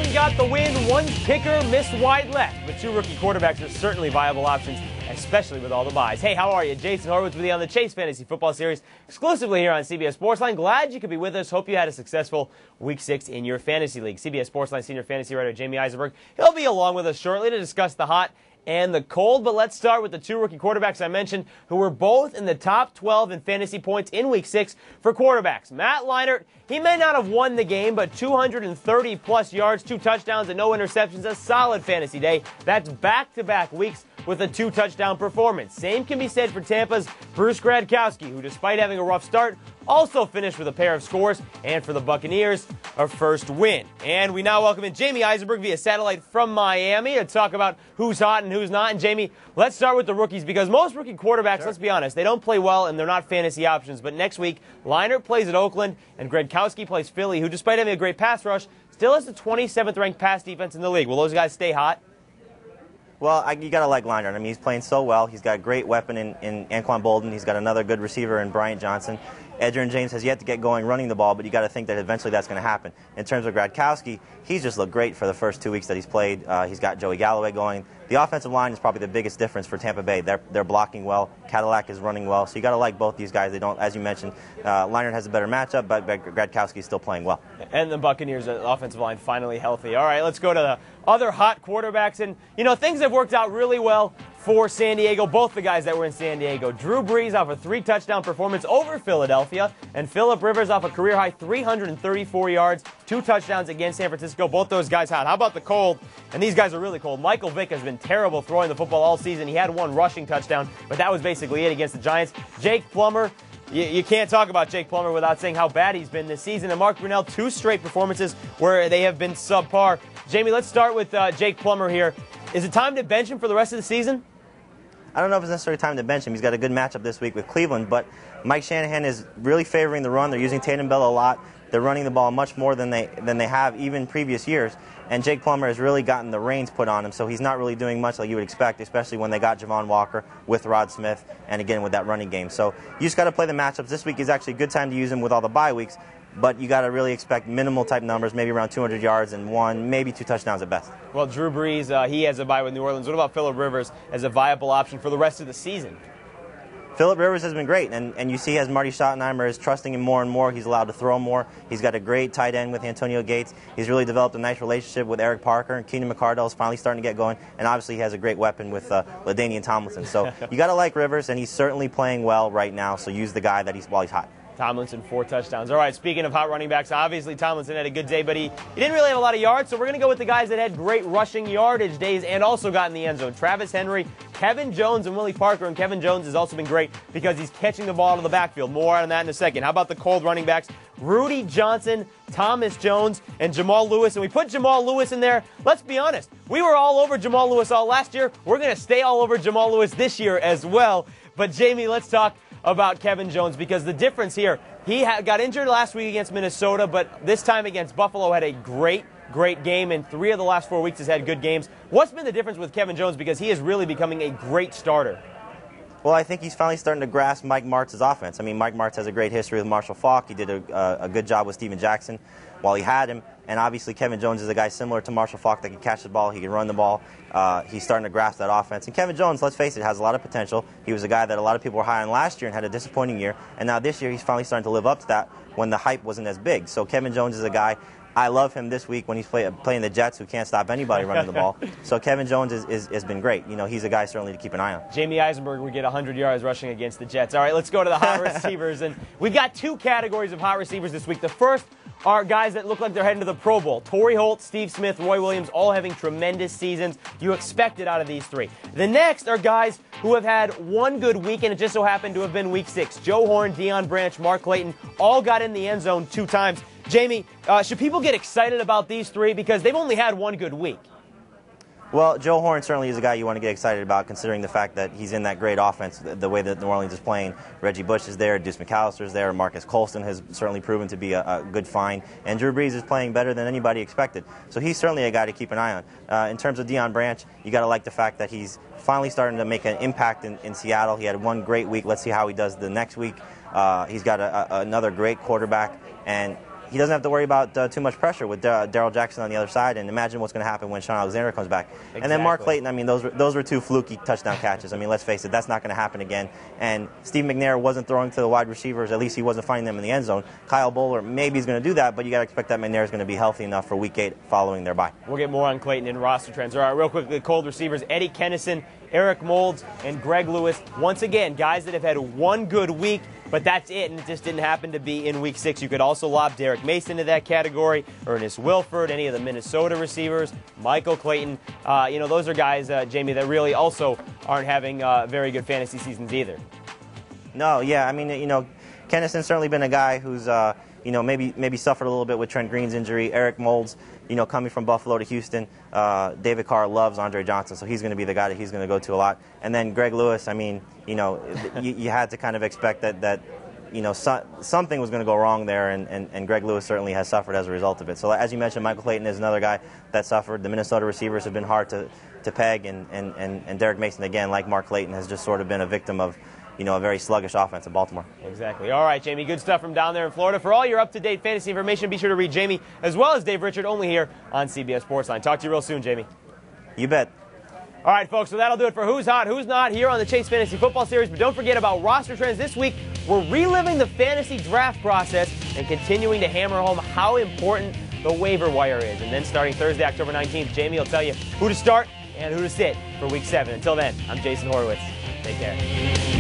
Oakland got the win. One kicker missed wide left, but two rookie quarterbacks are certainly viable options, especially with all the buys. Hey, how are you? Jason Horowitz with you on the Chase Fantasy Football Series, exclusively here on CBS SportsLine. Glad you could be with us. Hope you had a successful Week 6 in your fantasy league. CBS SportsLine senior fantasy writer Jamey Eisenberg, he'll be along with us shortly to discuss the hot and the cold, but let's start with the two rookie quarterbacks I mentioned who were both in the top 12 in fantasy points in Week 6 for quarterbacks. Matt Leinart, he may not have won the game, but 230-plus yards, 2 touchdowns, and no interceptions, a solid fantasy day. That's back-to-back weeks with a 2-touchdown performance. Same can be said for Tampa's Bruce Gradkowski, who despite having a rough start, also finished with a pair of scores, and for the Buccaneers, a first win. And we now welcome in Jamey Eisenberg via satellite from Miami to talk about who's hot and who's not. And Jamey, let's start with the rookies, because most rookie quarterbacks, let's be honest, they don't play well and they're not fantasy options. But next week, Leinart plays at Oakland and Gradkowski plays Philly, who despite having a great pass rush, still has the 27th ranked pass defense in the league. Will those guys stay hot? Well, you got to like Leinart. I mean, he's playing so well. He's got a great weapon in Anquan Bolden. He's got another good receiver in Bryant Johnson. Edgerrin James has yet to get going running the ball, but you got to think that eventually that's going to happen. In terms of Gradkowski, he's just looked great for the first 2 weeks that he's played. He's got Joey Galloway going. The offensive line is probably the biggest difference for Tampa Bay. They're blocking well. Cadillac is running well. So you got to like both these guys. They don't, as you mentioned, Leinart has a better matchup, but Gradkowski is still playing well. And the Buccaneers' offensive line finally healthy. All right, let's go to the other hot quarterbacks. And, you know, things have worked out really well for San Diego, both the guys that were in San Diego. Drew Brees off a 3-touchdown performance over Philadelphia, and Phillip Rivers off a career-high 334 yards, 2 touchdowns against San Francisco. Both those guys hot. How about the cold? And these guys are really cold. Michael Vick has been terrible throwing the football all season. He had 1 rushing touchdown, but that was basically it against the Giants. Jake Plummer, you can't talk about Jake Plummer without saying how bad he's been this season. And Mark Brunell, 2 straight performances where they have been subpar. Jamey, let's start with Jake Plummer here. Is it time to bench him for the rest of the season? I don't know if it's necessarily time to bench him. He's got a good matchup this week with Cleveland, but Mike Shanahan is really favoring the run. They're using Tatum Bell a lot. They're running the ball much more than they have even previous years. And Jake Plummer has really gotten the reins put on him, so he's not really doing much like you would expect, especially when they got Javon Walker with Rod Smith and again with that running game. So you just got to play the matchups. This week is actually a good time to use him with all the bye weeks, but you got to really expect minimal type numbers, maybe around 200 yards and 1, maybe 2 touchdowns at best. Well, Drew Brees, he has a bye with New Orleans. What about Phillip Rivers as a viable option for the rest of the season? Phillip Rivers has been great, and you see as Marty Schottenheimer is trusting him more and more, he's allowed to throw more. He's got a great tight end with Antonio Gates. He's really developed a nice relationship with Eric Parker, and Keenan McCardell is finally starting to get going, and obviously he has a great weapon with LaDainian Tomlinson. So you got to like Rivers, and he's certainly playing well right now, so use the guy while he's hot. Tomlinson, 4 touchdowns. All right, speaking of hot running backs, obviously Tomlinson had a good day, but he didn't really have a lot of yards, so we're going to go with the guys that had great rushing yardage days and also got in the end zone. Travis Henry, Kevin Jones, and Willie Parker, and Kevin Jones has also been great because he's catching the ball out of the backfield. More on that in a second. How about the cold running backs? Rudy Johnson, Thomas Jones, and Jamal Lewis. And we put Jamal Lewis in there. Let's be honest. We were all over Jamal Lewis all last year. We're going to stay all over Jamal Lewis this year as well. But, Jamey, let's talk about Kevin Jones, because the difference here, he got injured last week against Minnesota, but this time against Buffalo had a great game, and 3 of the last 4 weeks has had good games. What's been the difference with Kevin Jones, because he is really becoming a great starter? Well, I think he's finally starting to grasp Mike Martz's offense. I mean, Mike Martz has a great history with Marshall Faulk. He did a good job with Steven Jackson while he had him. And obviously, Kevin Jones is a guy similar to Marshall Faulk that can catch the ball, he can run the ball. He's starting to grasp that offense. And Kevin Jones, let's face it, has a lot of potential. He was a guy that a lot of people were high on last year and had a disappointing year. And now this year, he's finally starting to live up to that when the hype wasn't as big. So Kevin Jones is a guy. I love him this week when he's playing the Jets, who can't stop anybody running the ball. So Kevin Jones has been great. You know, he's a guy certainly to keep an eye on. Jamey Eisenberg would get 100 yards rushing against the Jets. All right, let's go to the hot receivers. And we've got 2 categories of hot receivers this week. The first are guys that look like they're heading to the Pro Bowl. Torrey Holt, Steve Smith, Roy Williams, all having tremendous seasons. You expect it out of these 3. The next are guys who have had 1 good week, and it just so happened to have been Week 6. Joe Horn, Deion Branch, Mark Clayton all got in the end zone 2 times. Jamey, should people get excited about these 3 because they've only had 1 good week? Well, Joe Horn certainly is a guy you want to get excited about, considering the fact that he's in that great offense, the way that New Orleans is playing. Reggie Bush is there, Deuce McAllister is there, Marcus Colston has certainly proven to be a good find, and Drew Brees is playing better than anybody expected. So he's certainly a guy to keep an eye on. In terms of Deion Branch, you got to like the fact that he's finally starting to make an impact in Seattle. He had 1 great week. Let's see how he does the next week. He's got another great quarterback, and he doesn't have to worry about too much pressure with Darrell Jackson on the other side, and imagine what's going to happen when Sean Alexander comes back. Exactly. And then Mark Clayton, I mean, those were two fluky touchdown catches. I mean, let's face it, that's not going to happen again. And Steve McNair wasn't throwing to the wide receivers, at least he wasn't finding them in the end zone. Kyle Bowler, maybe he's going to do that, but you got to expect that McNair is going to be healthy enough for Week 8 following their bye. We'll get more on Clayton in roster trends. All right, real quickly, cold receivers, Eddie Kennison, Eric Moulds, and Greg Lewis. Once again, guys that have had one good week, but that's it, and it just didn't happen to be in Week 6. You could also lob Derek Mason into that category, Ernest Wilford, any of the Minnesota receivers, Michael Clayton. Those are guys, Jamey, that really also aren't having very good fantasy seasons either. No, yeah, I mean, Kennison's certainly been a guy who's, maybe suffered a little bit with Trent Green's injury. Eric Moulds, coming from Buffalo to Houston. David Carr loves Andre Johnson, so he's going to be the guy that he's going to go to a lot. And then Greg Lewis, I mean, you had to kind of expect that something was going to go wrong there, and Greg Lewis certainly has suffered as a result of it. So as you mentioned, Michael Clayton is another guy that suffered. The Minnesota receivers have been hard to peg, and Derek Mason, again, like Mark Clayton, has just sort of been a victim of a very sluggish offense in Baltimore. Exactly. All right, Jamey, good stuff from down there in Florida. For all your up-to-date fantasy information, be sure to read Jamey as well as Dave Richard, only here on CBS SportsLine. Talk to you real soon, Jamey. You bet. All right, folks, so that'll do it for Who's Hot, Who's Not here on the Chase Fantasy Football Series. But don't forget about roster trends this week. We're reliving the fantasy draft process and continuing to hammer home how important the waiver wire is. And then starting Thursday, October 19th, Jamey will tell you who to start and who to sit for Week 7. Until then, I'm Jason Horowitz. Take care.